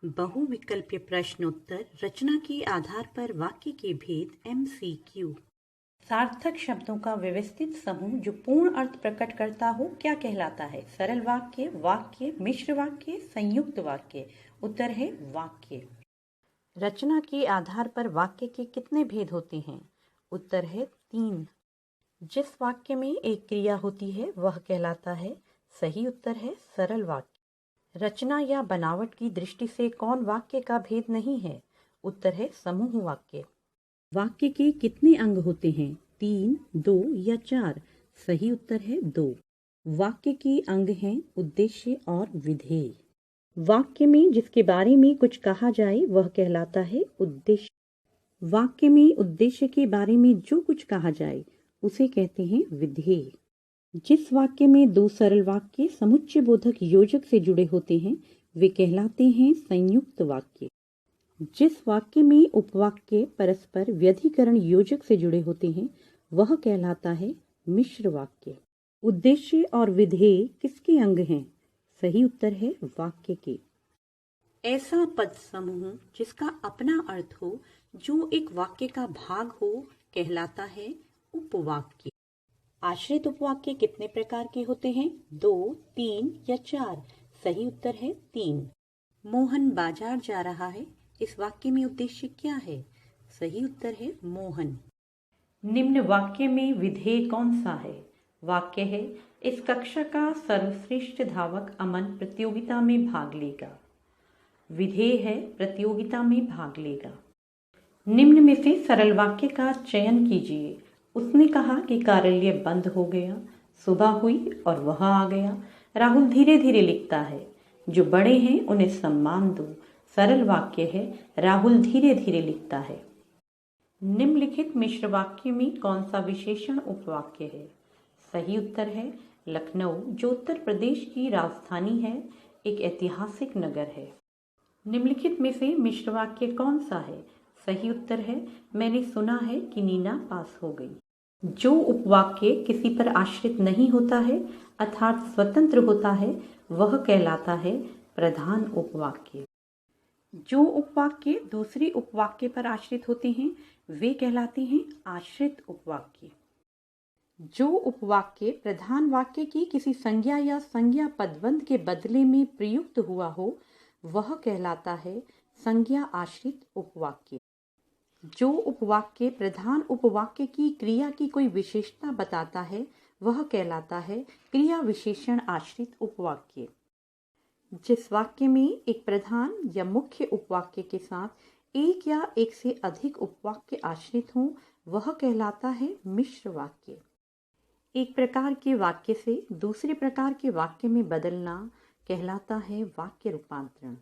बहुविकल्पीय प्रश्नोत्तर रचना के आधार पर वाक्य के भेद MCQ। सार्थक शब्दों का व्यवस्थित समूह जो पूर्ण अर्थ प्रकट करता हो क्या कहलाता है? सरल वाक्य, वाक्य, मिश्र वाक्य, संयुक्त वाक्य। उत्तर है वाक्य। रचना के आधार पर वाक्य के कितने भेद होते हैं? उत्तर है 3। जिस वाक्य में एक क्रिया होती है वह कहलाता है। सही उत्तर है सरल वाक्य। रचना या बनावट की दृष्टि से कौन वाक्य का भेद नहीं है? उत्तर है समूह वाक्य। वाक्य के कितने अंग होते हैं? 3, 2 या 4? सही उत्तर है 2। वाक्य के अंग हैं उद्देश्य और विधेय। वाक्य में जिसके बारे में कुछ कहा जाए वह कहलाता है उद्देश्य। वाक्य में उद्देश्य के बारे में जो कुछ कहा जाए उसे कहते हैं विधेय। जिस वाक्य में 2 सरल वाक्य समुच्चय बोधक योजक से जुड़े होते हैं वे कहलाते हैं संयुक्त वाक्य। जिस वाक्य में उपवाक्य परस्पर व्यधिकरण योजक से जुड़े होते हैं वह कहलाता है मिश्र वाक्य। उद्देश्य और विधेय किसके अंग हैं? सही उत्तर है वाक्य के। ऐसा पद समूह जिसका अपना अर्थ हो जो एक वाक्य का भाग हो कहलाता है उपवाक्य। आश्रित उपवाक्य कितने प्रकार के होते हैं? 2, 3 या 4? सही उत्तर है 3। मोहन बाजार जा रहा है। इस वाक्य में उद्देश्य क्या है? सही उत्तर है मोहन। निम्न वाक्य में विधेय कौन सा है? वाक्य है इस कक्षा का सर्वश्रेष्ठ धावक अमन प्रतियोगिता में भाग लेगा। विधेय है प्रतियोगिता में भाग लेगा। निम्न में से सरल वाक्य का चयन कीजिए। उसने कहा कि कार्यालय बंद हो गया। सुबह हुई और वह आ गया। राहुल धीरे धीरे लिखता है। जो बड़े हैं उन्हें सम्मान दो। सरल वाक्य है राहुल धीरे धीरे लिखता है। निम्नलिखित मिश्र वाक्य में कौन सा विशेषण उपवाक्य है? सही उत्तर है लखनऊ जो उत्तर प्रदेश की राजधानी है, एक ऐतिहासिक नगर है। निम्नलिखित में से मिश्र वाक्य कौन सा है? सही उत्तर है मैंने सुना है कि नीना पास हो गई। जो उपवाक्य किसी पर आश्रित नहीं होता है अर्थात स्वतंत्र होता है वह कहलाता है प्रधान उपवाक्य। जो उपवाक्य दूसरे उपवाक्य पर आश्रित होते हैं वे कहलाते हैं आश्रित उपवाक्य। जो उपवाक्य प्रधान वाक्य की किसी संज्ञा या संज्ञा पदबंध के बदले में प्रयुक्त हुआ हो वह कहलाता है संज्ञा आश्रित उपवाक्य। जो उपवाक्य प्रधान उपवाक्य की क्रिया की कोई विशेषता बताता है वह कहलाता है क्रिया विशेषण आश्रित उपवाक्य। जिस वाक्य में एक प्रधान या मुख्य उपवाक्य के साथ एक या एक से अधिक उपवाक्य आश्रित हों वह कहलाता है मिश्र वाक्य। एक प्रकार के वाक्य से दूसरे प्रकार के वाक्य में बदलना कहलाता है वाक्य रूपांतरण।